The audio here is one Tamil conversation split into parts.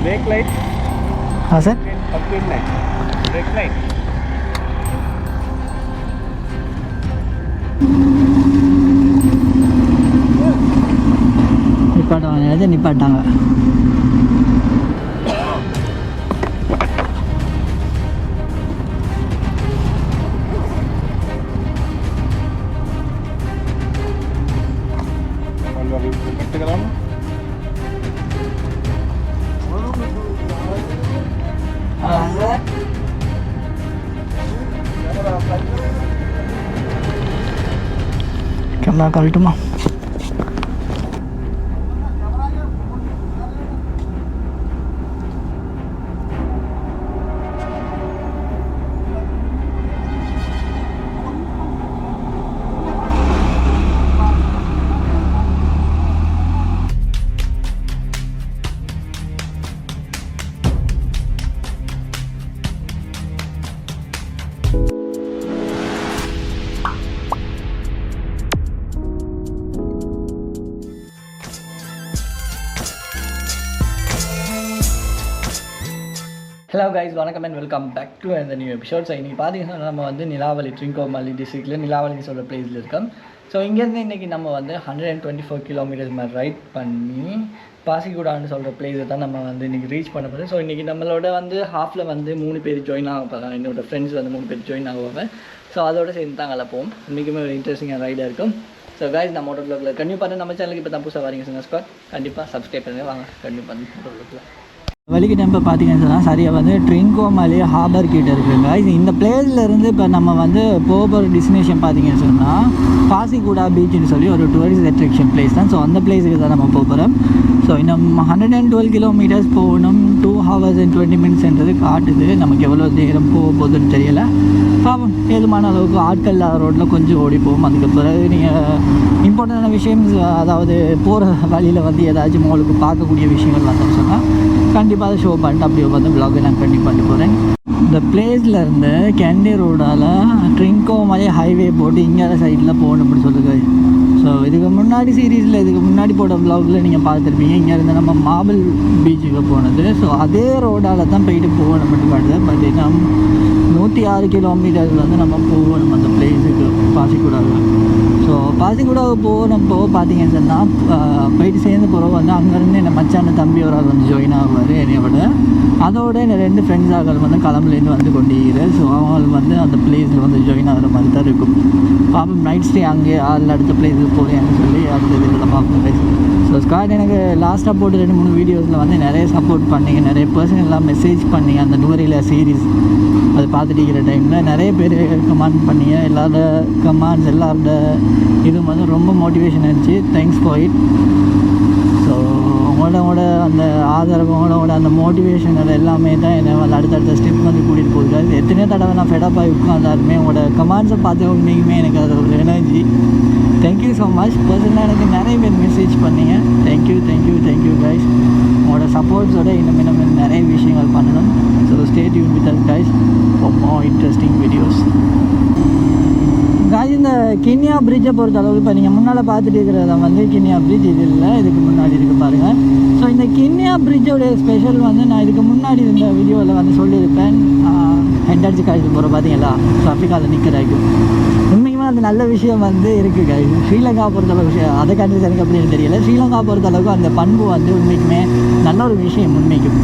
Brake light. हाँ sir Pumpkin light. Brake light. நிப்பாட்டுவாங்க நிப்பாட்டாங்க. கேமரா கழட்டுமா? ஹலோ கைஸ், வணக்கம் அண்ட் வெல்கம் பேக் டு அந்த நியூ எபிசோட். ஸோ இன்றைக்கி பார்த்தீங்கன்னா நம்ம வந்து நிலாவலி ட்ரிங்கோமல்லி டிஸ்ட்ரிக்டில் நிலாவலின்னு சொல்கிற பிளேஸில் இருக்கோம். ஸோ இங்கேருந்து இன்றைக்கி நம்ம வந்து 124 கிலோமீட்டர்ஸ் மாதிரி ரைட் பண்ணி பாசிகுடான்னு சொல்கிற பிளேஸை தான் நம்ம வந்து இன்றைக்கி ரீச் பண்ண போகிறோம். ஸோ இன்றைக்கி நம்மளோட வந்து ஹாஃபில் வந்து 3 பேர் ஜாயின் ஆக போகிறாங்க. என்னோடய ஃப்ரெண்ட்ஸ் வந்து 3 பேர் ஜாயின் ஆகுவாங்க. ஸோ அதோடு சேர்ந்து தான் அங்கே போவோம். இன்றைக்குமே ஒரு இன்ட்ரெஸ்டிங்காக ரைடாக இருக்கும். ஸோ கைஸ், நம்ம மோட்டோ வ்ளாகில் கண்டிப்பாக பார்த்து நம்ம சேனலுக்கு இப்போ தான் புதுசாக வரீங்க சொன்னால் ஸ்குவாட் கண்டிப்பாக சப்ஸ்கிரைப் பண்ணுங்கள். வாங்க கண்டிப்பாக வந்து மோட்டோ வ்ளாகில் வலிக்கு டெம்பை பார்த்தீங்கன்னு சொன்னால் சரியாக வந்து ட்ரிங்கோமல்லி ஹார்பர் கிட்ட இருக்குங்க. இந்த பிளேஸ்லேருந்து இப்போ நம்ம வந்து போகிற டெஸ்டினேஷன் பார்த்தீங்கன்னு சொன்னால் பாசிகுடா பீச்சுன்னு சொல்லி ஒரு டூரிஸ்ட் அட்ராக்ஷன் பிளேஸ் தான். ஸோ அந்த பிளேஸுக்கு தான் நம்ம போகிறோம். ஸோ இன்னும் 112 கிலோமீட்டர்ஸ் போகணும். 2 hours and 20 minutesன்றது காட்டுது. நமக்கு எவ்வளோ நேரம் போகுதுன்னு தெரியல. பாவம், ஏதுமான அளவுக்கு ஆட்கள் ரோட்டில் கொஞ்சம் ஓடி போகும். அதுக்கு பிறகு நீங்கள் இம்பார்ட்டண்டான விஷயம், அதாவது போகிற வழியில் வந்து ஏதாச்சும் உங்களுக்கு பார்க்கக்கூடிய விஷயங்கள் வந்தோம்னு சொன்னால் கண்டிப்பாக அதை ஷோ பண்ணிட்டு அப்படியே வந்து விலாகை நான் கண்டிப்பாக பண்ணி போகிறேன். இந்த பிளேஸ்லேருந்து கேண்டி ரோடால் ட்ரிங்கோமல்லி ஹைவே போட்டு இங்கே சைடில் போகணும் அப்படி சொல்லுங்க. ஸோ இதுக்கு முன்னாடி சீரீஸில் இதுக்கு முன்னாடி போட்ட விலாகில் நீங்கள் பார்த்துருப்பீங்க. இங்கேருந்து நம்ம மார்பிள் பீச்சுக்கு போனது. ஸோ அதே ரோடால் தான் போயிட்டு போகணும் மட்டும் காட்டுது. பட் நம்ம 106 கிலோமீட்டர்ஸ் வந்து நம்ம போகணும் அந்த பிளேஸுக்கு பாசிகுடாவில். ஸோ பாசிகுடாவுக்கு போனப்போ பார்த்தீங்கன்னு சொன்னால் போயிட்டு சேர்ந்து போகிறவங்க வந்து அங்கேருந்து என்ன மச்சான தம்பி ஒரு ஆள் வந்து ஜாயின் ஆகுவார் என்னையோட. அதோட என்ன 2 ஃப்ரெண்ட்ஸ் ஆகல் வந்து கிளம்புலேருந்து வந்து கொண்டிருக்கிறேன். ஸோ அவங்க வந்து அந்த பிளேஸில் வந்து ஜாயின் ஆகிற மாதிரி தான் இருக்கும். பாப்போம் நைட் ஸ்டே அங்கே அதில் அடுத்த பிளேஸுக்கு போகிறேன்னு சொல்லி அடுத்த இதில் பார்ப்போம். ஸோ ஸ்காட் எனக்கு லாஸ்ட்டாக போட்டு 2-3 வீடியோஸில் வந்து நிறைய சப்போர்ட் பண்ணிங்க, நிறைய பர்சனெல்லாம் மெசேஜ் பண்ணிங்க. அந்த நுவரையில் சீரீஸ் அது பார்த்துட்டு இருக்கிற டைமில் நிறைய பேர் கமெண்ட் பண்ணிங்க. எல்லாரோட கமெண்ட்ஸ் எல்லாரோட இதுவும் வந்து ரொம்ப மோட்டிவேஷன் இருந்துச்சு. Thanks for it. ஸோ உங்களோட அந்த ஆதரவு, உங்களோட அந்த மோட்டிவேஷன் அது எல்லாமே தான் என்னை வந்து அடுத்தடுத்த ஸ்டெப் வந்து கூட்டிகிட்டு போயிருக்காரு. எத்தனையோ தடவை நான் ஃபெடப் ஆகி உட்காந்தாலுமே உங்களோட கமெண்ட்ஸை பார்த்து உண்மைக்குமே எனக்கு அது ஒரு எனர்ஜி. Thank you so much. பர்சனலாக எனக்கு நிறைய பேர் மெசேஜ் பண்ணிங்க. Thank you guys. உங்களோட சப்போர்ட்ஸோட இன்னும் நிறைய விஷயங்கள் பண்ணணும். So stay tune with us guys for more interesting videos. Guys, இந்த கிண்ணியா பிரிட்ஜை பொறுத்த அளவுக்கு இப்போ நீங்கள் முன்னால் பார்த்துட்டு இருக்கிறத வந்து கிண்ணியா பிரிட்ஜ் இது இல்லை, இதுக்கு முன்னாடி இருக்குது பாருங்கள். ஸோ இந்த கிண்ணியா பிரிட்ஜோடைய ஸ்பெஷல் வந்து நான் இதுக்கு முன்னாடி இந்த வீடியோவில் வந்து சொல்லியிருப்பேன். ஹெட் அடிச்சு காய்ச்சி போகிற பார்த்தீங்களா ட்ராஃபிக்கால் நிற்கிறாய்க்கும். உண்மைக்குமே அது நல்ல விஷயம் வந்து இருக்குது காய்ஸ். ஸ்ரீலங்கா பொறுத்தளவுக்கு அதை கண்ட்ரிஸ் எனக்கு அப்படின்னு தெரியல. ஸ்ரீலங்கா பொறுத்தளவுக்கு அந்த பண்பு வந்து உண்மைக்குமே நல்ல ஒரு விஷயம் உண்மைக்கும்.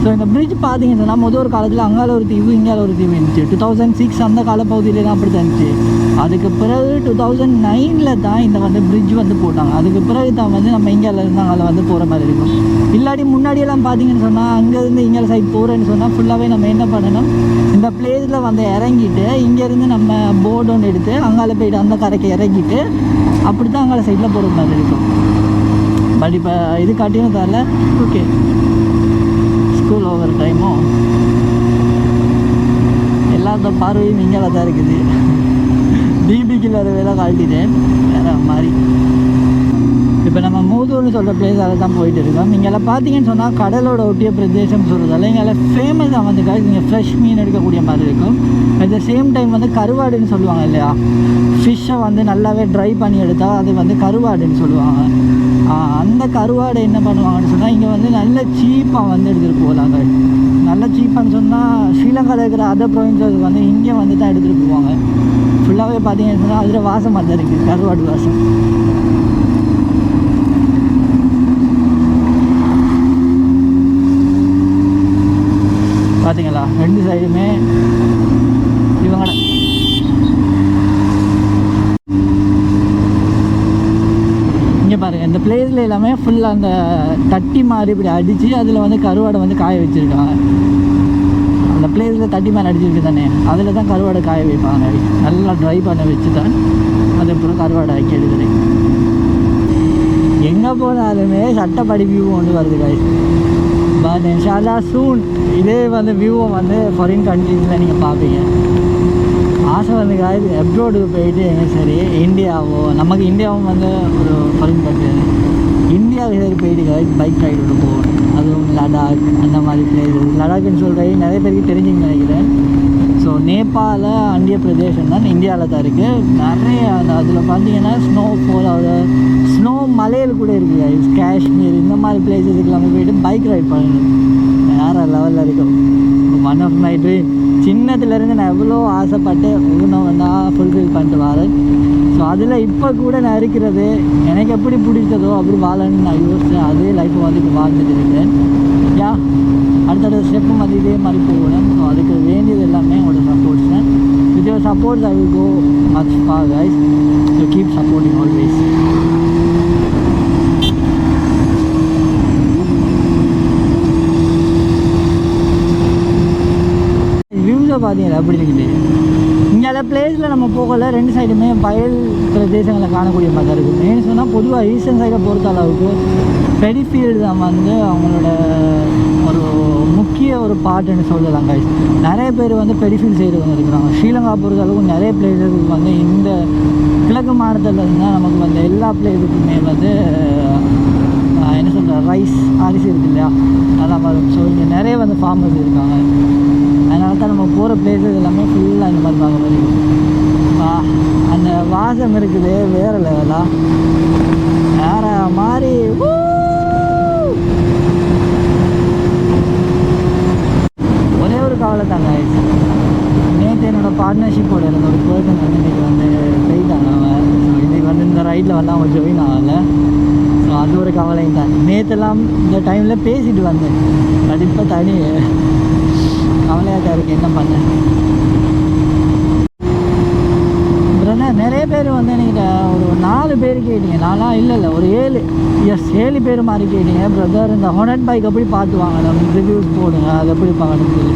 ஸோ இந்த பிரிட்ஜ் பார்த்தீங்கன்னா நம்ம ஒரு காலத்தில் அங்கால ஒரு தீவு இங்கால ஒரு தீவு இருந்துச்சு. 2006 அந்த காலப்பகுதியிலே தான் அப்படி தான் இருந்துச்சு. அதுக்கு பிறகு 2009 தான் இந்த வந்து பிரிட்ஜ் வந்து போட்டாங்க. அதுக்கு பிறகு தான் வந்து நம்ம இங்கால இருந்து அங்கே வந்து போகிற மாதிரி இருக்கும். இல்லாட்டி முன்னாடியெல்லாம் பார்த்தீங்கன்னு சொன்னால் அங்கேருந்து இங்கே சைட் போகிறேன்னு சொன்னால் ஃபுல்லாகவே நம்ம என்ன பண்ணணும், இந்த பிளேஸில் வந்து இறங்கிட்டு இங்கேருந்து நம்ம போர்டு ஒன்று எடுத்து அங்கால போய்ட்டு அந்த கரைக்கு இறங்கிட்டு அப்படி தான் அங்கால சைடில் போகிற மாதிரி இருக்கும். பட் இப்போ இது காட்டியும் தரல. ஓகே, ஸ்கூல் ஓவர் டைமும் எல்லாத்த பார்வையும் இங்கே தான் இருக்குது. டிபிக்கு வேறு வேலை காட்டிட்டேன் வேறு மாதிரி. இப்போ நம்ம மௌதூர்னு சொல்கிற பிளேஸ் அதை தான் போயிட்டு இருக்கோம். இங்கெல்லாம் பார்த்தீங்கன்னு சொன்னால் கடலோட ஒட்டிய பிரதேசம் சொல்கிறதால இங்கெல்லாம் ஃபேமஸாக வந்து இங்கே ஃப்ரெஷ் மீன் எடுக்கக்கூடிய மாதிரி இருக்கும். அட் த சேம் டைம் வந்து கருவாடுன்னு சொல்லுவாங்க இல்லையா, ஃபிஷ்ஷை வந்து நல்லாவே ட்ரை பண்ணி எடுத்தால் அது வந்து கருவாடுன்னு சொல்லுவாங்க. அந்த கருவாடை என்ன பண்ணுவாங்கன்னு சொன்னால் இங்கே வந்து நல்ல சீப்பாக வந்து எடுத்துகிட்டு போகலாங்க. நல்ல சீப்பான்னு சொன்னால் ஸ்ரீலங்காவில் இருக்கிற அதர் ப்ரொவின்ஸஸ் வந்து இங்கே வந்து தான் எடுத்துகிட்டு போவாங்க. ஃபுல்லாகவே பார்த்தீங்கன்னு சொன்னால் அதில் வாசமாக தான் இருக்குது, கருவாடு வாசம். பார்த்தீங்களா, ரெண்டு சைடுமே இவங்க இங்கே பாருங்கள். இந்த பிளேஸில் எல்லாமே ஃபுல்லாக அந்த தட்டி மாதிரி இப்படி அடித்து அதில் வந்து கருவாடை வந்து காய வச்சுருக்காங்க. அந்த பிளேஸில் தட்டி மாதிரி அடிச்சிருக்கு தானே, அதில் தான் கருவாடை காய வைப்பாங்க. நல்லா ட்ரை பண்ண வச்சு தான் அதுக்கப்புறம் கருவாடை ஆக்கி எடுக்கிறேன். எங்கே போனாலுமே சட்டப்படி வியூ ஒன்று வருது காய். பட் இன்ஷால்லா சூன் இதே வந்து வியூவை வந்து ஃபாரின் கண்ட்ரீஸில் நீங்கள் பார்ப்பீங்க. ஆசை வந்து காய் அப்ரோடுக்கு போயிட்டு சரி இந்தியாவோ, நமக்கு இந்தியாவும் வந்து ஒரு ஃபாரின் கண்ட்ரி, இந்தியாவுக்கு சரி போயிட்டு காய் பைக் ரைடு போகணும். அதுவும் லடாக் அந்த மாதிரி பிளேஸஸ். லடாக்னு சொல்கிறது நிறைய பேருக்கு தெரிஞ்சுன்னு நினைக்கிறேன். ஸோ நேபாள அண்டிய பிரதேசம் தான் இந்தியாவில் தான் இருக்குது. நிறைய அந்த அதில் பார்த்தீங்கன்னா ஸ்னோ ஃபால் ஆகுது, ஸ்னோ மலையில் கூட இருக்குது. காஷ்மீர் இந்த மாதிரி பிளேஸஸுக்கு எல்லாமே போய்ட்டு பைக் ரைட் பண்ணணும். வேறு லெவலில் இருக்கும். One of my dream. சின்னத்துலேருந்து நான் எவ்வளோ ஆசைப்பட்டு ஒவ்வொன்றும் ஒன்றா ஃபுல்ஃபில் பண்ணிட்டு வரேன். ஸோ அதில் இப்போ கூட நான் இருக்கிறது எனக்கு எப்படி பிடிச்சதோ அப்படி வாழணும்னு நான் யோசித்தேன். அதே லைஃப்பை வந்து இப்போ வாழ்ந்துட்டு இருக்கேன். யா அடுத்தடுத்த ஸ்டெப்பும் அது இதே மாதிரி போகணும். ஸோ அதுக்கு வேண்டியது எல்லாமே உங்களோட சப்போர்ட்ஸ் தான். With your supports I will go much for guys. So keep supporting always. வியூஸை பார்த்தீங்களா எப்படி இருக்குது. இங்கே பிளேஸில் நம்ம போகல, ரெண்டு சைடுமே வயல் பிரதேசங்களை காணக்கூடிய மாதிரி இருக்கும். ஏன்னு சொன்னால் பொதுவாக ஈஸ்டர்ன் சைடை பொறுத்த அளவுக்கு பெரிஃபீல்டு தான் வந்து அவங்களோட ஒரு முக்கிய ஒரு பார்ட்டுன்னு சொல்லலாம் கைஸ். நிறைய பேர் வந்து பெரிஃபீல்டு சைடு வந்து இருக்கிறாங்க. ஸ்ரீலங்கா பொறுத்த அளவுக்கு நிறைய பிளேஸஸுக்கு வந்து இந்த கிழக்கு மாநிலத்தில் இருந்தால் நமக்கு வந்து எல்லா பிளேஸுக்குமே வந்து என்ன சொல்கிற ரைஸ் அரிசி இருக்குது இல்லையா, அதான் வரும். ஸோ இங்கே நிறைய வந்து ஃபார்மர்ஸ் இருக்காங்க. அதனால தான் நம்ம போகிற பிளேஸஸ் எல்லாமே ஃபுல்லாக இந்த மாதிரி பார்க்க மாதிரி அந்த வாசம் இருக்குது வேறு லெவலாக வேறு மாதிரி. ஒரே ஒரு கவலை தாங்க, நேற்று என்னோடய பார்ட்னர்ஷிப்போட இருந்த ஒரு பர்சன் வந்து இன்றைக்கி வந்து போயிட்டாங்க. அவன் ஸோ இன்றைக்கி வந்து இந்த ரைட்டில் வந்து அவன் ஜாயின் ஆகலை. ஸோ அது ஒரு கவலையும் தான். நேற்றுலாம் இந்த டைமில் பேசிட்டு வந்தேன். அது இப்போ தனி கவலையாக தான் இருக்குது. என்ன பண்ணேன் பிரதர், நிறைய பேர் வந்து நீங்கள் ஒரு 4 பேர் கேட்டீங்க. நான்லாம் இல்லை ஒரு 7 பேர் மாதிரி கேட்டீங்க. பிரதர் இந்த ஹானட் பைக் எப்படி பார்த்து வாங்கணும், ரிவ்யூஸ் போடுங்க, அது எப்படி பார்க்கணும்னு சொல்லி.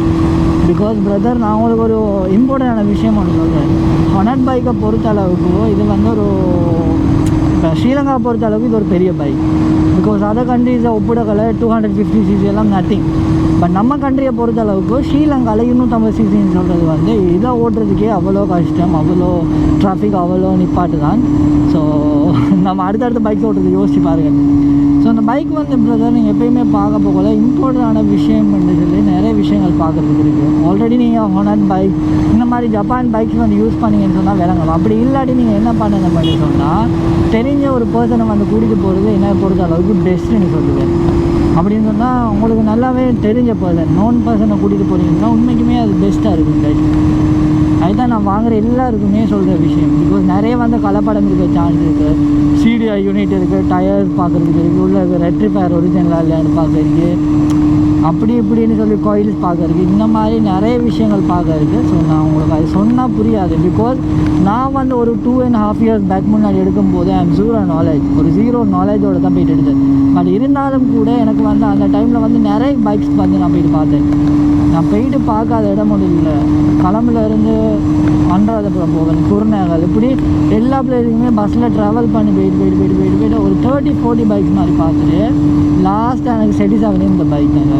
பிகாஸ் பிரதர் நான் உங்களுக்கு ஒரு இம்பார்ட்டண்டான விஷயம் ஒன்று சொல்கிறேன். ஹானட் பைக்கை பொறுத்த அளவுக்கு இது வந்து ஒரு இப்போ ஸ்ரீலங்கா பொறுத்த அளவுக்கு இது ஒரு பெரிய பைக். பிகாஸ் அதர் கண்ட்ரீஸை ஒப்பிடக்கலை 250cc எல்லாம் நத்திங். பட் நம்ம கண்ட்ரியை பொறுத்த அளவுக்கு ஸ்ரீலங்காவில் 250cc சொல்கிறது வந்து இதை ஓட்டுறதுக்கே அவ்வளோ கஷ்டம், அவ்வளோ டிராஃபிக், அவ்வளோ நிப்பாட்டு தான். ஸோ நம்ம அடுத்தடுத்த பைக் ஓட்டுறது யோசிச்சு பாருங்கள். ஸோ அந்த பைக் வந்து பிரதர் நீங்கள் எப்போயுமே பார்க்க போகல இம்பார்ட்டண்டான விஷயம் சொல்லி நிறைய விஷயங்கள் பார்க்குறதுக்கு இருக்குது. ஆல்ரெடி நீங்கள் ஹானட் பைக் இந்த மாதிரி ஜப்பான் பைக்ஸ் வந்து யூஸ் பண்ணிங்கன்னு சொன்னால் விளங்கலாம். அப்படி இல்லாட்டி நீங்கள் என்ன பண்ணணும் பண்ணி சொன்னால் தெரிஞ்ச ஒரு பர்சனை வந்து கூட்டிகிட்டு போகிறது என்ன பொறுத்த அளவுக்கு பெஸ்ட்டுன்னு சொல்லுவேன். அப்படின்னு சொன்னால் உங்களுக்கு நல்லாவே தெரிஞ்ச பர்சன், நோன் பர்சனை கூட்டிகிட்டு போகிறீங்கன்னா உண்மைக்குமே அது பெஸ்ட்டாக இருக்கும் கைஸ். அதுதான் நான் வாங்குகிற எல்லாருக்குமே சொல்கிற விஷயம். பிகாஸ் நிறைய வந்து கலப்படம் இருக்க சான்ஸ் இருக்குது. சிடிஐ யூனிட் இருக்குது, டயர்ஸ் பார்க்குறதுக்கு இருக்குது, உள்ள ரெட்ரிஃபயர் ஒரிஜினலாக இல்லையான்னு பார்க்குறதுக்கு, அப்படி இப்படின்னு சொல்லி கோயில்ஸ் பார்க்குறதுக்கு, இந்த மாதிரி நிறைய விஷயங்கள் பார்க்குறதுக்கு. ஸோ நான் உங்களுக்கு அது சொன்னால் புரியாது. பிகாஸ் நான் வந்து ஒரு 2.5 years பேக் முன்னாடி எடுக்கும்போது ஐம் ஜீரோ நாலேஜோடு தான் போயிட்டு எடுத்தேன். பட் இருந்தாலும் கூட எனக்கு வந்து அந்த டைமில் வந்து நிறைய பைக்ஸ் வந்து நான் போயிட்டு பார்த்தேன். நான் போயிட்டு பார்க்காத இடம் ஒன்றும் இல்லை. களமிலேருந்து மன்றாதபுரம் போவேன், குருநகல், இப்படி எல்லா பிளேஸுக்குமே பஸ்ஸில் ட்ராவல் பண்ணி போயிட்டு ஒரு 30-40 பைக்ஸ் மாதிரி பார்த்துட்டு லாஸ்ட்டு எனக்கு செட்டிஸ் ஆகணும் இந்த பைக் தாங்க.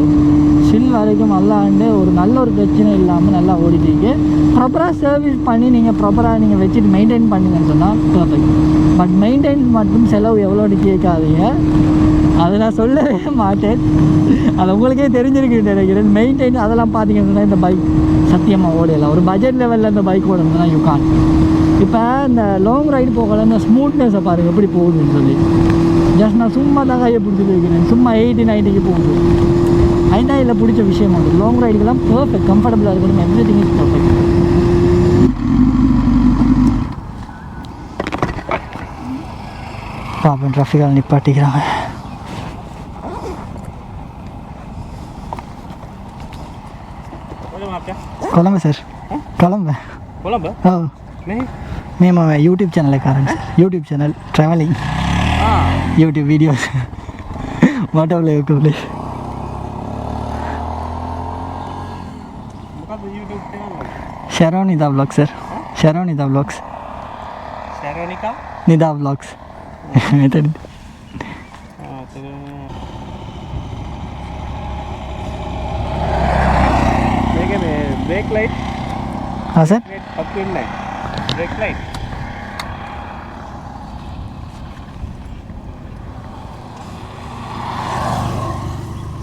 சில் வரைக்கும் நல்லாண்டு ஒரு நல்ல ஒரு பிரச்சனை இல்லாமல் நல்லா ஓடிட்டீங்க. ப்ராப்பராக சர்வீஸ் பண்ணி நீங்கள் ப்ராப்பராக நீங்கள் வச்சுட்டு மெயின்டைன் பண்ணிங்கன்னு சொன்னால் பர்ஃபெக்ட். பட் மெயின்டைன் மட்டும் செலவு எவ்வளோன்னு கேட்காதீங்க, அதை நான் சொல்லவே மாட்டேன். அது உங்களுக்கே தெரிஞ்சிருக்குன்னு நினைக்கிறேன். மெயின்டைன் அதெல்லாம் பார்த்தீங்கன்னு சொன்னால் இந்த பைக் சத்தியமாக ஓடலாம். ஒரு பட்ஜெட் லெவலில் இந்த பைக் ஓடணும்னா யூ கான். இப்போ இந்த லாங் ரைடு போகல இந்த ஸ்மூத்னஸை பாருங்கள் எப்படி போகுதுன்னு சொல்லி. ஜஸ்ட் நான் சும்மா தான் கையை பிடிச்சிட்டு இருக்கிறேன். சும்மா 80-90க்கு போகுது. அதுதான் இதில் பிடிச்ச விஷயம். வந்து லாங் ரைடுக்கெல்லாம் பர்ஃபெக்ட், கம்ஃபர்டபுளாக இருக்கணும். Every thing is perfect. பாப்போம் டிராஃபிக்கால் நிப்பாட்டிக்கிறாங்க. கொலம்பு சார், கொலம்பு. कोलंबो? हाँ नहीं मैं यूट्यूब चैनल है कारण sir. YouTube channel travelling YouTube videos what all YouTube ले bukan YouTube channel. Sharonida vlogs sir. Sharonida vlogs. Sharonika? Nida vlogs. itu देखिए ब्रेक लाइट. हाँ सर. अब इन है ब्रेक लाइट.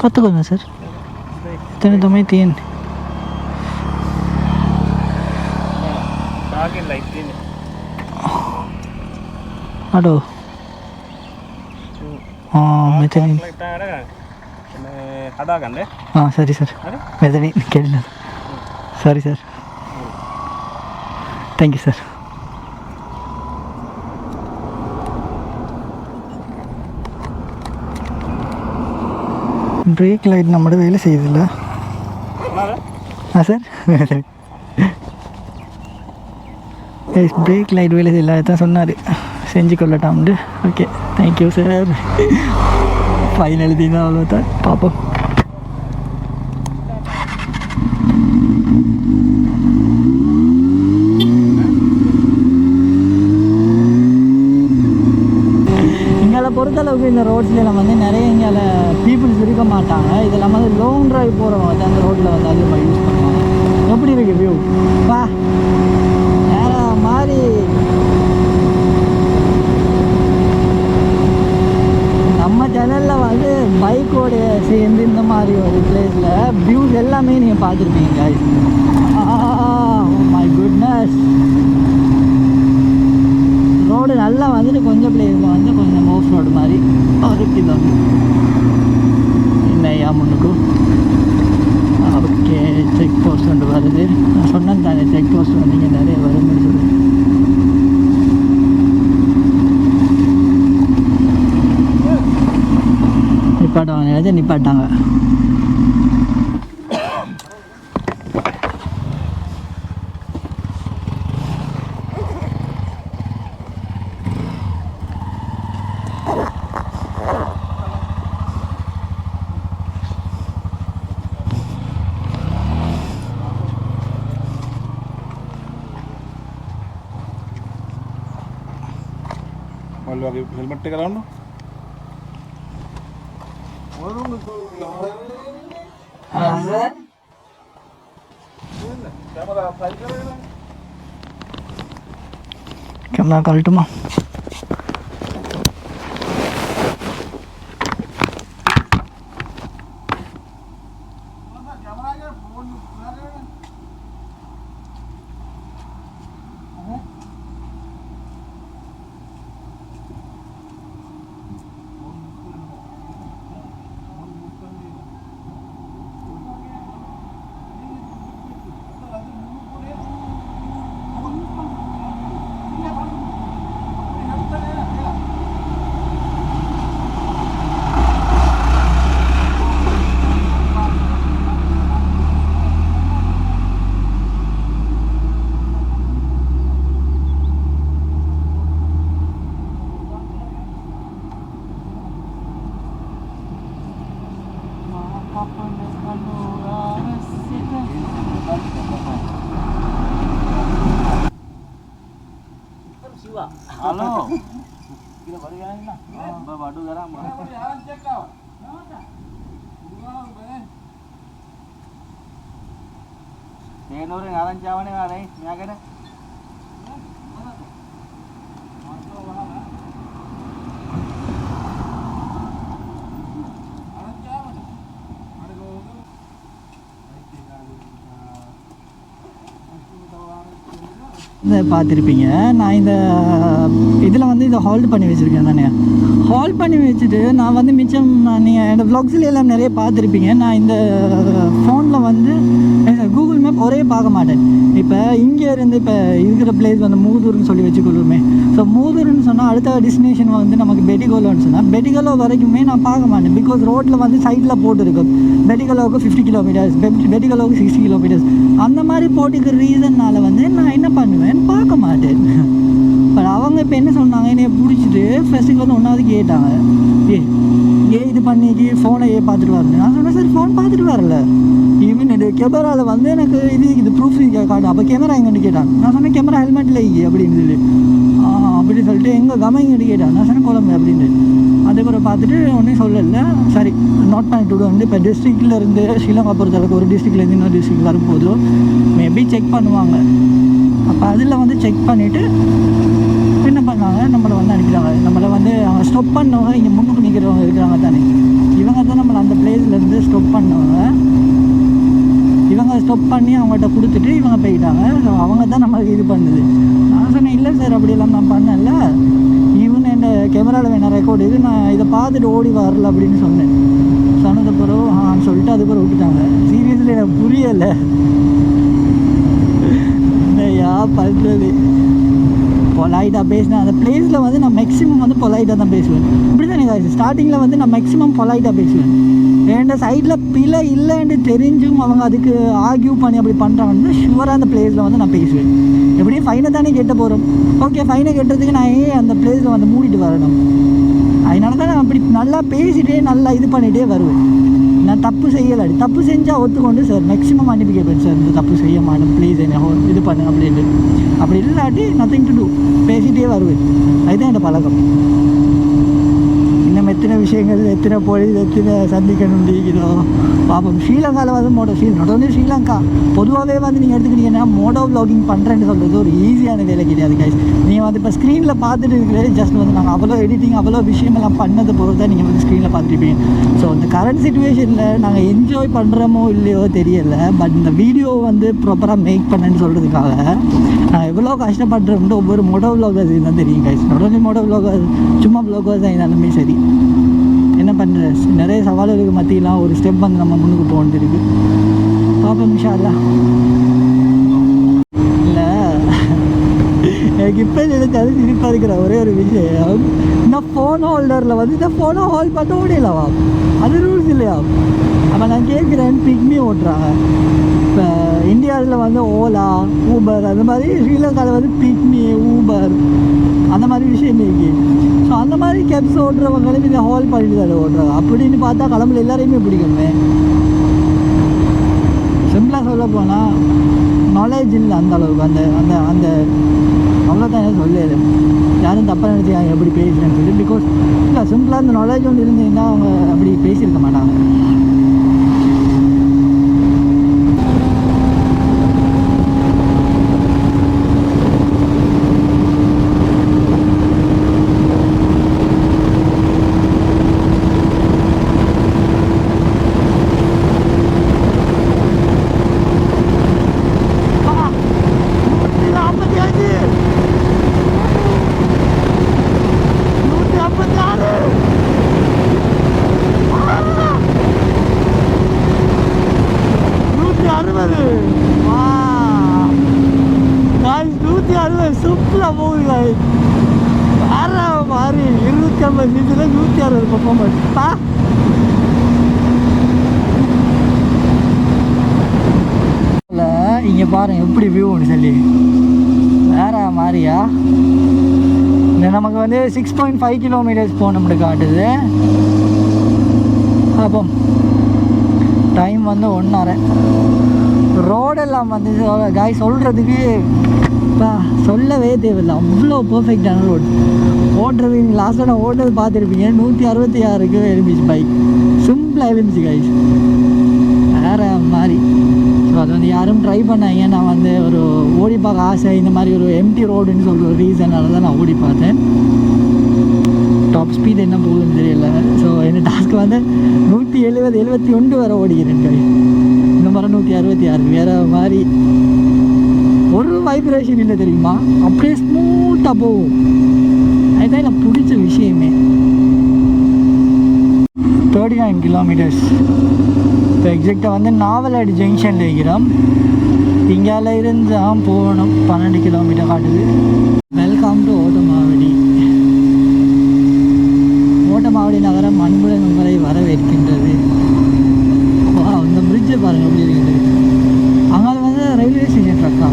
कत करना सर तेने तो मैं 3 आगे लाइट दिन अडो हाँ मेथनीन लाइट आ रहा है आधा घंटे. हाँ सॉरी सर मेथनीन केला sorry sir thank you sir. Brake light നമ്മുടെ വേല ചെയ്തില്ല. हाँ सर ब्रेक लाइट வேலை செய்யல அதான் சொன்னார் செஞ்சு கொள்ளட்டாம்ண்டு. Okay thank you sir. ஃபைன் எழுதினா அவ்வளோதான் பார்ப்போம். பொறுத்தளவுக்கு இந்த ரோட்ஸ்லாம் வந்து நிறைய இங்கே பீப்புள்ஸ் இருக்க மாட்டாங்க. இதெல்லாம் வந்து லாங் ட்ரைவ் போகிறவங்க வந்து அந்த ரோட்டில் வந்து அதிகமாக யூஸ் பண்ணுவாங்க. எப்படி இருக்கு வியூ பா வேற மாதிரி. நம்ம சேனலில் வந்து பைக்கோட சேர்ந்து இந்த மாதிரி ஒரு பிளேஸில் வியூஸ் எல்லாமே நீங்கள் பார்த்துருப்பீங்க guys. My goodness. ரோடு நல்லா வந்துட்டு கொஞ்சம் பிளேஸில் வந்து கொஞ்சம் ஆஃப் ரோடு மாதிரி இருக்குதோ இன்னையா முன்னுக்கு. ஓகே செக் போஸ்ட் ஒன்று வருது. நான் சொன்னேன் தானே செக் போஸ்ட் வந்து இங்கே நிறைய வரும்னு சொல்லி. நிப்பாட்டுவாங்க நினைச்சா நிப்பாட்டாங்க. हेलमेट कराउनु कैमरा कलटुमा halo kita balik lagi lah. Baru garam. ඒනොර ආරංචාවනේ ආරයි මෙයාගෙන இதை பார்த்துருப்பீங்க. நான் இந்த இதில் வந்து இதை ஹோல்ட் பண்ணி வச்சுருக்கேன் தானே. ஹோல்ட் பண்ணி வச்சுட்டு நான் வந்து மிச்சம் நீங்கள் என்னோடய வ்ளாக்ஸில் எல்லாம் நிறைய பார்த்துருப்பீங்க. நான் இந்த ஃபோனில் வந்து கூகுள் மேப் ஒரே பார்க்க மாட்டேன். இப்போ இங்கே இருந்து இப்போ இருக்கிற பிளேஸ் வந்து மூதூர்னு சொல்லி வச்சுக்கொள்ளுமே. ஸோ மூதூர்னு சொன்னால் அடுத்த டெஸ்டினேஷன் வந்து நமக்கு பெட்டிகோலோன்னு சொன்னால் பெட்டிகோலோ வரைக்குமே நான் பார்க்க மாட்டேன். பிகாஸ் ரோட்டில் வந்து சைடில் போட்டுருக்கும் பெட்டிகோலோவுக்கு 50 கிலோமீட்டர்ஸ், பெட்டிகோலோவுக்கு 60 கிலோமீட்டர்ஸ் அந்த மாதிரி போட்டுக்கிற ரீசன்னால் வந்து நான் என்ன பண்ணுவேன், பார்க்க மாட்டேன். பட் அவங்க இப்போ என்ன சொன்னாங்க, என்னைய பிடிச்சிட்டு ஃபஸ்ட்டுக்கு வந்து ஒன்றாவது கேட்டாங்க, இது பண்ணிக்கு ஃபோனை பார்த்துட்டு வரணும். நான் சொன்னேன் சரி ஃபோன் பார்த்துட்டு வரல, ஈவன் இது கேமராவில் வந்து எனக்கு இது ப்ரூஃப் காட்டு. அப்போ கேமரா எங்கன்னு கேட்டாங்க. நான் சொன்னேன் கேமரா ஹெல்மெட்டில் அப்படின்னு சொல்லி அப்படி சொல்லிட்டு எங்கள் கம எங்கிட்ட கேட்டாங்க. நான் சொன்னேன் குழம்பு அப்படின்னு. அதுக்கப்புறம் பார்த்துட்டு ஒன்றும் சொல்லலை. சரி நோட் பண்ணிட்டு வந்து இப்போ டிஸ்ட்ரிக்டில் இருந்து ஸ்ரீலங்கா பொறுத்தளவுக்கு ஒரு டிஸ்ட்ரிக்ட்லேருந்து இன்னொரு டிஸ்ட்ரிக்ட் வரும்போதோ மேபி செக் பண்ணுவாங்க. அப்போ அதில் வந்து செக் பண்ணிவிட்டு என்ன பண்ணாங்க, நம்மளை வந்து அனுப்பிடுவாங்க. நம்மளை வந்து அவங்க ஸ்டாப் பண்ணவங்க இங்கே முன்னுக்கு நிற்கிறவங்க இருக்கிறாங்க தானே, இவங்க தான் நம்மளை அந்த பிளேஸ்லேருந்து ஸ்டாப் பண்ணவங்க. இவங்க ஸ்டாப் பண்ணி அவங்கள்ட்ட கொடுத்துட்டு இவங்க போயிட்டாங்க. ஸோ அவங்க தான் நம்மளுக்கு இது பண்ணுது. நான் சொன்னேன் இல்லை சார் அப்படியெல்லாம் நான் பண்ணல, ஈவன் என் கேமராவில் வேணால் ரெக்கார்டு இது, நான் இதை பார்த்துட்டு ஓடி வரல அப்படின்னு சொன்னேன். சொன்னது பிறகு சொல்லிட்டு அது பிறகு விட்டுட்டாங்க. சீரியஸ்லி எனக்கு புரியலை என்னையா பண்ணுறது. பொலைட்டாக பேசினேன் அந்த பிளேஸில் வந்து நான் மேக்ஸிமம் வந்து பொலைட்டாக தான் பேசுவேன். இப்படி தான் எனக்கு ஸ்டார்டிங்கில் வந்து நான் மேக்ஸிமம் பொலைட்டாக பேசுவேன். என் சைடில் பிழை இல்லைன்னு தெரிஞ்சும் அவங்க அதுக்கு ஆர்கியூ பண்ணி அப்படி பண்ணுறாங்கன்னு ஷுவராக அந்த பிளேஸில் வந்து நான் பேசுவேன். எப்படியும் ஃபைனை தானே கெட்ட போகிறோம், ஓகே ஃபைனை கெட்டுறதுக்கு நான் அந்த பிளேஸில் வந்து மூடிட்டு வரணும். அதனால தான் நான் அப்படி நல்லா பேசிகிட்டே நல்லா இது பண்ணிகிட்டே வருவேன். நான் தப்பு செய்யலை, தப்பு செஞ்சால் ஒத்துக்கொண்டு சார் மேக்ஸிமம் அனுப்பி கேட்பேன், சார் இந்த தப்பு செய்ய மாட்டேன் ப்ளீஸ் என்ன இது பண்ணு அப்படின்ட்டு. அப்படி இல்லாட்டி நத்திங் டு டூ பேசிகிட்டே வருவேன். அதுதான் என்னோட பழக்கம். இன்னும் எத்தனை விஷயங்கள் எத்தனை பொழுது எத்தனை சந்திக்கணும் இருக்கிறோம் பார்ப்போம். ஸ்ரீலங்காவில் வந்து not only ஸ்ரீலங்கா பொதுவாகவே வந்து நீங்கள் எடுத்துக்கிட்டீங்கன்னா மோட்டோ வ்ளாகிங் பண்ணுறேன்னு சொல்கிறது ஒரு ஈஸியான வேலை கிடையாது கைஸ். நீங்கள் வந்து இப்போ ஸ்க்ரீனில் பார்த்துட்டு இருக்கிறது ஜஸ்ட் வந்து நாங்கள் அவ்வளோ எடிட்டிங் அவ்வளோ விஷயமெல்லாம் பண்ணது பொறுத்து தான் நீங்கள் வந்து ஸ்க்ரீனில் பார்த்துருப்பீங்க. ஸோ இந்த கரண்ட் சுச்சுவேஷனில் நாங்கள் என்ஜாய் பண்ணுறோமோ இல்லையோ தெரியலை, பட் இந்த வீடியோ வந்து ப்ராப்பராக மேக் பண்ணேன்னு சொல்கிறதுக்காக நான் எவ்வளோ கஷ்டப்படுறோம்னு ஒவ்வொரு மோட்டோ வ்ளாகர்ஸ் தான் தெரியும் guys. not only Moto vloggers சும்மா வ்ளாகர்ஸ் தான் இருந்தாலுமே சரி. என்ன பண்ணுற நிறைய சவால்களுக்கு மத்தியெல்லாம் ஒரு ஸ்டெப் வந்து நம்ம முன்னுக்கு போகணுன்னு இருக்குது. பார்ப்போம் இன்ஷா அல்லாஹ். இல்லை எனக்கு இப்போ நினைச்சாலும் சிரிப்பாக இருக்கிற ஒரே ஒரு விஷயம், இந்த ஃபோன் ஹோல்டரில் வந்து இந்த ஃபோனை ஹோல்ட் பண்ண முடியலவா, அது ரூல்ஸ் இல்லையா? அப்போ நான் கேட்குறேன் பிக்மி ஓட்டுறாங்க. இப்போ இந்தியாவில் வந்து ஓலா ஊபர் அந்த மாதிரி, ஸ்ரீலங்காவில் வந்து பிக்மி ஊபர் அந்த மாதிரி விஷயம் இருக்குது. ஸோ அந்த மாதிரி கேப்ஸ் ஓட்டுறவங்களும் இதை ஹோல்ட் பண்ணிட்டு தான் ஓட்டுறாங்க. அப்படின்னு பார்த்தா கிளம்புல எல்லாரையுமே பிடிக்குமே. சிம்பிளாக சொல்ல போனால் நாலேஜ் இல்லை அந்த அளவுக்கு, அந்த அந்த அந்த அவ்வளோதான் என்ன சொல்லலை. யாரும் தப்பாக நினச்சிக்காங்க எப்படி பேசுகிறேன்னு சொல்லி. பிகாஸ் இல்லை சிம்பிளாக அந்த நாலேஜ் ஒன்று இருந்ததுன்னா அவங்க அப்படி பேசியிருக்க மாட்டாங்க. சூப்பராக போகுது வேற மாதிரி 250 நிமிஷத்தில் 160 பர்ஃபார்மன்ஸ் பா. இங்கே பாருங்கள் எப்படி வியூன்னு சொல்லி வேற மாதிரியா. நமக்கு வந்து 6.5 கிலோமீட்டர்ஸ் போகணும்னு காட்டுது. அப்போ டைம் வந்து 1:30. ரோடெல்லாம் வந்து காய் சொல்கிறதுக்கு சொல்லவே தேவையில்லை, அவ்வளோ பர்ஃபெக்டான ரோடு. ஓட்டுறது லாஸ்ட்டாக நான் ஓட்டுறது பார்த்துருப்பீங்க, 166க்கு எழும்பிச்சு பைக், சிம்பிளாக எழும்பிச்சு கைஸ் வேறு மாதிரி. ஸோ அது வந்து யாரும் ட்ரை பண்ணாங்க. நான் வந்து ஒரு ஓடி பார்க்க ஆசை, இந்த மாதிரி ஒரு எம்டி ரோடுன்னு சொல்கிற ஒரு ரீசனால தான் நான் ஓடி பார்த்தேன். டாப் ஸ்பீட் என்ன போகுதுன்னு தெரியல. ஸோ என்ன டாஸ்க்கு வந்து 170-71 வரை ஓடிக்கிறேன் கை. இந்த மாதிரி 166 வேறு மாதிரி ஒரு வைப்ரேஷன் இல்லை தெரியுமா, அப்படியே ஸ்மூத்தாக போகும். அதுதான் எனக்கு பிடிச்ச விஷயமே. 39 கிலோமீட்டர்ஸ். இப்போ எக்ஸாக்டாக வந்து நாவலாடி ஜங்ஷனில் இருக்கிறோம். இங்கால இருந்து தான் போகணும். 12 கிலோமீட்டர் காட்டுது. Welcome to Oddamavadi. ஓட்டமாவடி நகரம் அன்புடன் உங்களை வரவேற்கின்றது. இந்த பிரிட்ஜை பாருங்கள் எப்படி இருக்குது. அங்கே வந்து ரயில்வே ஸ்டேஷன் ட்ரக்கா,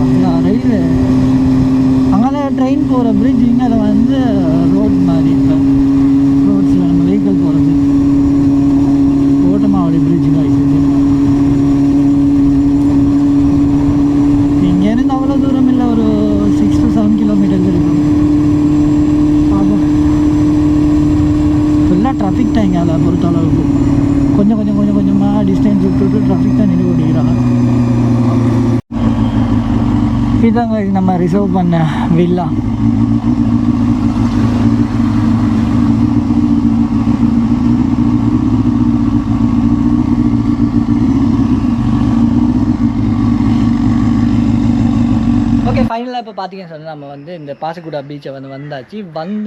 ரயில்வே அங்கே ட்ரெயின் போகிற பிரிட்ஜ். இங்கே வந்து ரோட் மாதிரி இப்போ ரோட்ஸில் நம்ம வெஹிக்கிள் போகிறது. ஓட்டமாவடி பிரிட்ஜ் காய்ச்சி இங்கேருந்து அவ்வளோ தூரம் இல்லை, ஒரு 6 to 7 கிலோமீட்டர்ஸ் இருக்கும். ஆமாம், ஃபுல்லாக ட்ராஃபிக் தான் இங்கே. அதை பொறுத்த அளவுக்கு கொஞ்சமாக டிஸ்டன்ஸ் விட்டுட்டு ட்ராஃபிக் தான் நின்று ஓடிக்கிறாங்க. இதாங்க நம்ம ரிசர்வ் பண்ண வில்லா. ஓகே, ஃபைனலாக இப்போ பார்த்தீங்கன்னு சொன்னால் நம்ம வந்து இந்த பாசிக்குடா பீச்சை வந்தாச்சு.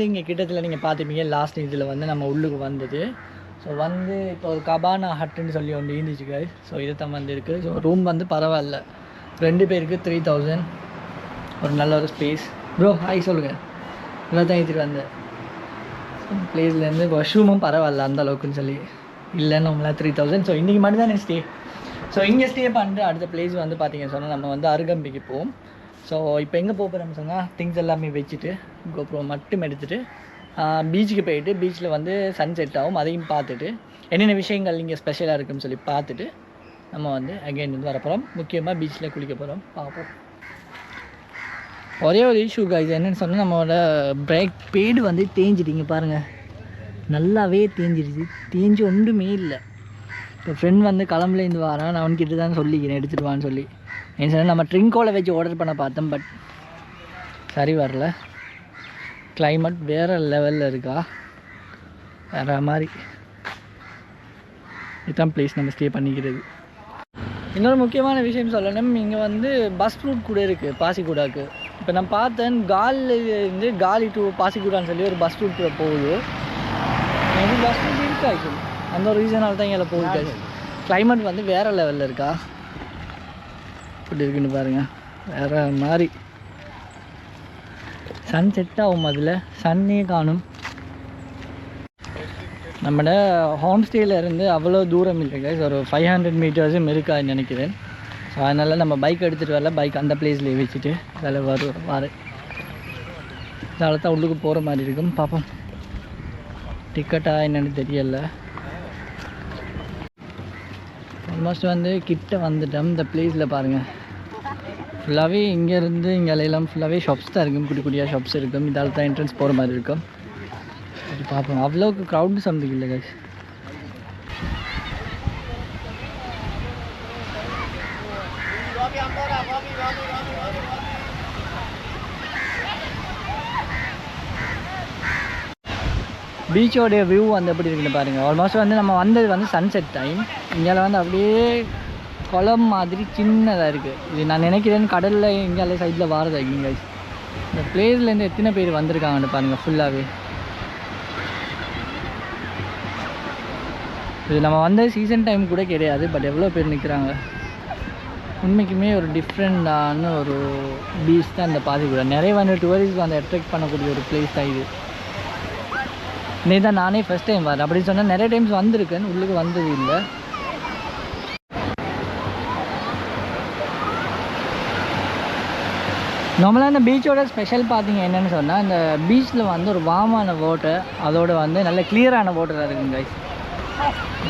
இங்கே கிட்டத்தில் நீங்கள் பார்த்துப்பீங்க லாஸ்ட் இதில் வந்து நம்ம உள்ளுக்கு வந்தது. ஸோ வந்து இப்போ ஒரு கபானா ஹட்டுன்னு சொல்லி ஒன்று இருந்துச்சு கைஸ். ஸோ இது தான் வந்து இருக்குது. ஸோ ரூம் வந்து பரவாயில்ல, 2 பேருக்கு 3000. ஒரு நல்ல ஒரு ஸ்பேஸ். ப்ரோ ஹாய் சொல்லுங்கள். இவ்வளோ தான் ஏற்றிட்டு வந்தேன். பிளேஸ்லேருந்து வாஷ்ரூமும் பரவாயில்ல அந்த அளவுக்குன்னு சொல்லி இல்லைன்னு நம்மளாம் 3000. ஸோ இன்றைக்கி மட்டும் தான் ஸ்டே. ஸோ இங்கே ஸ்டே பண்ணிட்டு அடுத்த பிளேஸ் வந்து பார்த்தீங்கன்னு சொன்னால் நம்ம வந்து அருகம்பிக்கு போவோம். ஸோ இப்போ எங்கே போகிறோம்னு சொன்னால் திங்ஸ் எல்லாமே வச்சுட்டு கோப்ரோ மட்டும் எடுத்துகிட்டு பீச்சுக்கு போயிட்டு பீச்சில் வந்து சன்செட் ஆகும், அதையும் பார்த்துட்டு என்னென்ன விஷயங்கள் இங்கே ஸ்பெஷலாக இருக்குன்னு சொல்லி பார்த்துட்டு நம்ம வந்து அகைன் வந்து வரப்போகிறோம். முக்கியமாக பீச்சில் குளிக்க போகிறோம். பார்ப்போம். ஒரே ஒரு இஷ்யூ கைஸ் என்னென்னு சொன்னால் நம்மளோட பிரேக் பேடு வந்து தேஞ்சிட்டிங்க பாருங்கள், நல்லாவே தேஞ்சிடுச்சு. தேஞ்சு ஒன்றுமே இல்லை. இப்போ ஃப்ரெண்ட் வந்து கிளம்புலேருந்து வரான், நான் அவன்கிட்ட தான் சொல்லிக்கிறேன் எடுத்துகிட்டு வான்னு சொல்லி. ஏன்னு சொன்னால் நம்ம ட்ரிங்கோவில் வச்சு ஆர்டர் பண்ண பார்த்தோம், பட் சரி வரல. கிளைமேட் வேறு லெவலில் இருக்கா, வேறு மாதிரி. இதுதான் பிளேஸ் நம்ம ஸ்டே பண்ணிக்கிறது. இன்னொரு முக்கியமான விஷயம் சொல்லணும், இங்கே வந்து பஸ் ரூட் கூட இருக்குது பாசிக்குடாவுக்கு. இப்போ நான் பார்த்தேன் காலிலேருந்து காலி டு பாசிக்குடான்னு சொல்லி ஒரு பஸ் ரூட் கூட போகுது. மேபி பஸ் ரூட் இருக்கா ஆக்சுவலி, அந்த ஒரு ரீசனால் தான் இங்கே போகுது. கிளைமேட் வந்து வேறு லெவலில் இருக்கா, இப்படி இருக்குன்னு பாருங்கள், வேறு மாதிரி. சன் செட் ஆகும், அதில் சன்னே காணும். நம்மளோட ஹோம் ஸ்டேலேருந்து அவ்வளோ தூரம் இல்லை கைஸ், ஒரு 500 மீட்டர்ஸும் இருக்காதுன்னு நினைக்கிறேன். ஸோ அதனால் நம்ம பைக் எடுத்துகிட்டு வரல, பைக் அந்த பிளேஸ்லேயே வச்சுட்டு அதில் வரேன். இதால் தான் உள்ளுக்கு போகிற மாதிரி இருக்கும். பார்ப்போம் டிக்கெட்டாக என்னென்னு தெரியலை. ஆல்மோஸ்ட் வந்து கிட்ட வந்துட்டோம். இந்த பிளேஸில் பாருங்கள், ஃபுல்லாகவே இங்கேருந்து இங்கே எல்லாம் ஃபுல்லாகவே ஷாப்ஸ் தான் இருக்கும், குட்டி குட்டியாக ஷாப்ஸ் இருக்கும். இதால் தான் என்ட்ரன்ஸ் போகிற மாதிரி இருக்கும். அது பார்ப்போம். அவ்வளோக்கு க்ரௌடு சம்திங் இல்லை கைஸ். பீச்சோடைய வியூ வந்து எப்படி இருக்குன்னு பாருங்கள். ஆல்மோஸ்ட் வந்து நம்ம வந்தது வந்து சன்செட் டைம். இங்கே வந்து அப்படியே குளம் மாதிரி சின்னதாக இருக்குது. இது நான் நினைக்கிறேன் கடலில் இங்கே சைடில் வாரது இங்கே. இந்த பிளேஸ்லேருந்து எத்தனை பேர் வந்திருக்காங்கன்னு பாருங்கள். ஃபுல்லாகவே இது நம்ம வந்த சீசன் டைம் கூட கிடையாது, பட் எவ்வளோ பேர் நிற்கிறாங்க. உண்மைக்குமே ஒரு டிஃப்ரெண்டான ஒரு பீச் தான் இந்த பாசிக்குடா. நிறைய வந்து டூரிஸ்ட் வந்து அட்ராக்ட் பண்ணக்கூடிய ஒரு பிளேஸ் தான் இது. இன்னைக்கு தான் நானே ஃபஸ்ட் டைம் வரேன். அப்படின்னு சொன்னால் நிறைய டைம்ஸ் வந்திருக்கேன், உள்ளுக்கு வந்தது இல்லை. நார்மலாக இந்த பீச்சோட ஸ்பெஷல் பார்த்தீங்க என்னென்னு சொன்னால், இந்த பீச்சில் வந்து ஒரு வார்மான வாட்டர், அதோடு வந்து நல்ல கிளியரான வாட்டராக இருக்குங்க கைஸ்.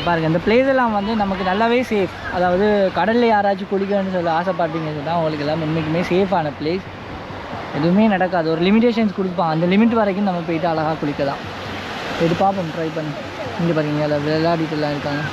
பாருங்கள், இந்த பிளேஸ் எல்லாம் வந்து நமக்கு நல்லாவே சேஃப். அதாவது கடலில் யாராச்சும் குளிக்கணும்னு சொல்லி ஆசைப்பட்டீங்கன்னு சொன்னால் அவங்களுக்கு எல்லாம் உண்மைக்குமே சேஃபான பிளேஸ். எதுவுமே நடக்காது, ஒரு லிமிடேஷன்ஸ் கொடுப்பான், அந்த லிமிட் வரைக்கும் நம்ம போயிட்டு அழகாக குளிக்கலாம். இது பார்ப்போம், ட்ரை பண்ணி. இங்கே பாருங்க, அதில் விளையாடிட்டுலாம் இருக்காங்க.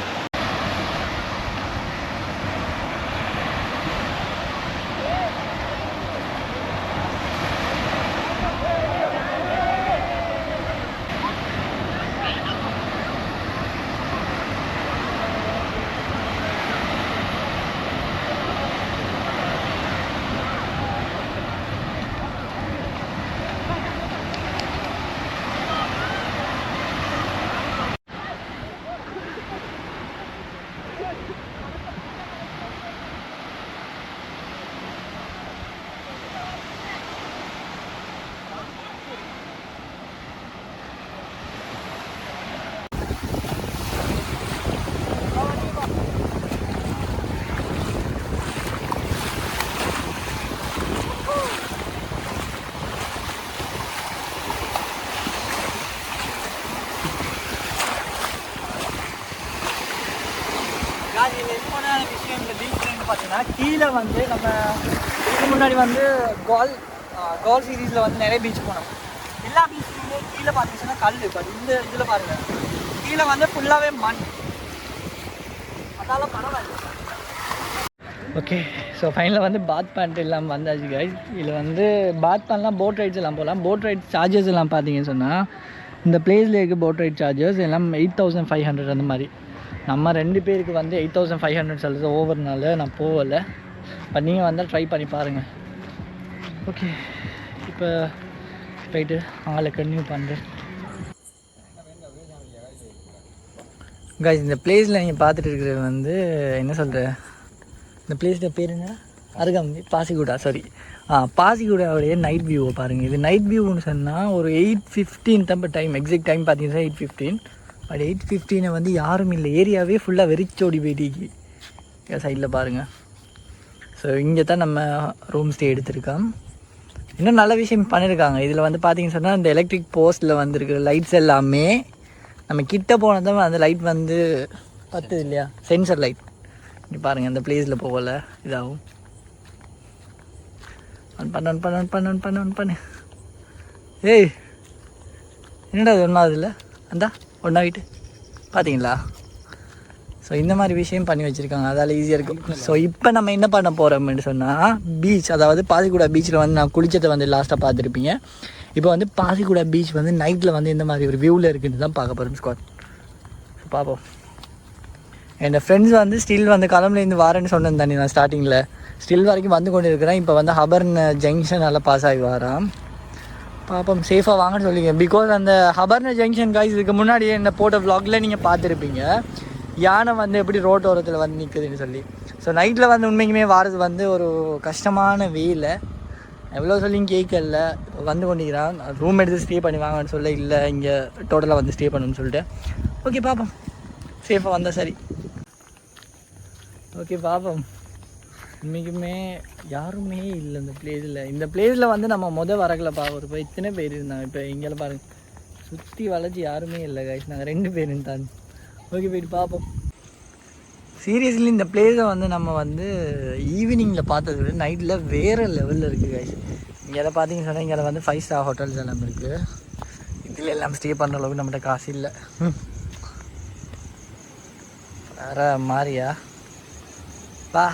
இதில் இம்பார்ட்டான விஷயம் இந்த பீச்சில் பார்த்தீங்கன்னா கீழே வந்து நம்ம இதுக்கு முன்னாடி வந்து கோல் சீரீஸில் வந்து நிறைய பீச் போனோம். எல்லா பீச்சுமே கீழே பார்த்தீங்கன்னா கல். பட் இந்த இதில் பாருங்கள் கீழே வந்து ஃபுல்லாகவே மண். அதால் பரவாயில்ல. ஓகே, ஸோ ஃபைனலாக வந்து பாத் பேண்ட் எல்லாம் வந்தாச்சு கைஸ். இதில் வந்து பாத் பேண்ட்லாம் போட் ரைட்ஸ் எல்லாம் போகலாம். போட் ரைட் சார்ஜஸ் எல்லாம் பார்த்தீங்கன்னு சொன்னால் இந்த பிளேஸில் இருக்க போட் ரைட் சார்ஜஸ் எல்லாம் 8500 அந்த மாதிரி. நம்ம 2 பேருக்கு வந்து 8500 சொல்லுது ஓவர்னால நான் போகலை. பட் நீங்கள் வந்தால் ட்ரை பண்ணி பாருங்கள். ஓகே, இப்போ போயிட்டு ஆளை கன்டினியூ பண்ணுறேன் கைஸ். இந்த பிளேஸில் நீங்கள் பார்த்துட்டு இருக்கிறது வந்து என்ன சொல்கிறேன், இந்த பிளேஸோட பேர் என்ன, அருகாமி பாசிகுடா. சாரி, பாசிகுடாவுடைய நைட் வியூவை பாருங்கள். இது நைட் வியூன்னு சொன்னால் ஒரு 8:15 தான் டைம். எக்ஸாக்ட் டைம் பார்த்தீங்கன்னா 8:15. பட் 8:15 வந்து யாரும் இல்லை. ஏரியாவே ஃபுல்லாக வெறிச்சோடி போயிட்டு சைடில் பாருங்கள். ஸோ இங்கே தான் நம்ம ரூம் ஸ்டே எடுத்திருக்கோம். இன்னும் நல்ல விஷயம் பண்ணியிருக்காங்க. இதில் வந்து பார்த்தீங்கன்னு சொன்னால் இந்த எலக்ட்ரிக் போஸ்ட்டில் வந்துருக்கிற லைட்ஸ் எல்லாமே நம்ம கிட்ட போனதான் அந்த லைட் வந்து பத்துது இல்லையா, சென்சர் லைட். இங்கே பாருங்கள், இந்த பிளேஸில் போகல இதாகும். பண்ணு ஏய், என்னடா அது ஒன்றாவது இல்லை அந்தா ஒன்றாகிட்டு பார்த்தீங்களா. ஸோ இந்த மாதிரி விஷயம் பண்ணி வச்சுருக்காங்க, அதால் ஈஸியாக இருக்கும். ஸோ இப்போ நம்ம என்ன பண்ண போகிறோம்னு சொன்னால் பீச், அதாவது பாசிகுடா பீச்சில் வந்து நான் குளிச்சதை வந்து லாஸ்ட்டாக பார்த்துருப்பீங்க. இப்போ வந்து பாசிகுடா பீச் வந்து நைட்டில் வந்து இந்த மாதிரி ஒரு வியூவில் இருக்குன்னு தான் பார்க்க போகிறோம் ஸ்குவாட். ஸோ பார்ப்போம். என் ஃப்ரெண்ட்ஸ் வந்து ஸ்டில் வந்து கிளம்புலேருந்து வாரேன்னு சொன்னேன் தானே நான் ஸ்டார்டிங்கில். ஸ்டில் வரைக்கும் வந்து கொண்டு இருக்கிறேன். இப்போ வந்து ஹபர்ன் ஜங்ஷன் நல்லா பாஸ் ஆகி வரான். பார்ப்போம், சேஃபாக வாங்கன்னு சொல்லிங்க. பிகாஸ் அந்த ஹபர்ன ஜங்ஷன் காய்ஸ் இதுக்கு முன்னாடியே என்ன போட்ட விலாகில் நீங்கள் பார்த்துருப்பீங்க, யானை வந்து எப்படி ரோட்டோரத்தில் வந்து நிற்குதுன்னு சொல்லி. ஸோ நைட்டில் வந்து உண்மைக்குமே வாரது வந்து ஒரு கஷ்டமான வேலை. எவ்வளோ சொல்லியும் கேட்கல. வந்து கொண்டிருக்கிறான். ரூம் எடுத்து ஸ்டே பண்ணி வாங்கன்னு சொல்ல, இல்லை இங்கே டோட்டலாக வந்து ஸ்டே பண்ணணும்னு சொல்லிட்டு. ஓகே பார்ப்போம், சேஃபாக வந்தால் சரி. ஓகே பார்ப்போம். உண்மைக்குமே யாருமே இல்லை இந்த பிளேஸில். இந்த பிளேஸில் வந்து நம்ம வரக்கில் பார்க்குறது போய் இத்தனை பேர் இருந்தாங்க. இப்போ இங்கே பாருங்கள், சுற்றி வளைச்சி யாருமே இல்லை கைஸ். நாங்கள் 2 பேர் இருந்தாங்க. ஓகே போயிட்டு பார்ப்போம். சீரியஸ்லி இந்த பிளேஸை வந்து நம்ம வந்து ஈவினிங்கில் பார்த்தது விட நைட்டில் வேறு லெவலில் இருக்குது கைஸ். இங்கே பார்த்தீங்கன்னு சொன்னால் இங்கே வந்து 5 ஸ்டார் ஹோட்டல்ஸ் எல்லாம் இருக்குது. இதில் எல்லாம் ஸ்டே பண்ணுற அளவுக்கு நம்மகிட்ட காசு இல்லை. வேறு மாதிரியா பா,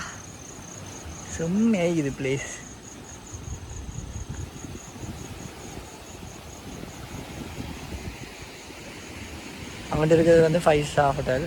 செம்மையாக இது பிளேஸ். அவங்கள்ட்ட இருக்கிறது வந்து 5 ஸ்டார் ஹோட்டல்.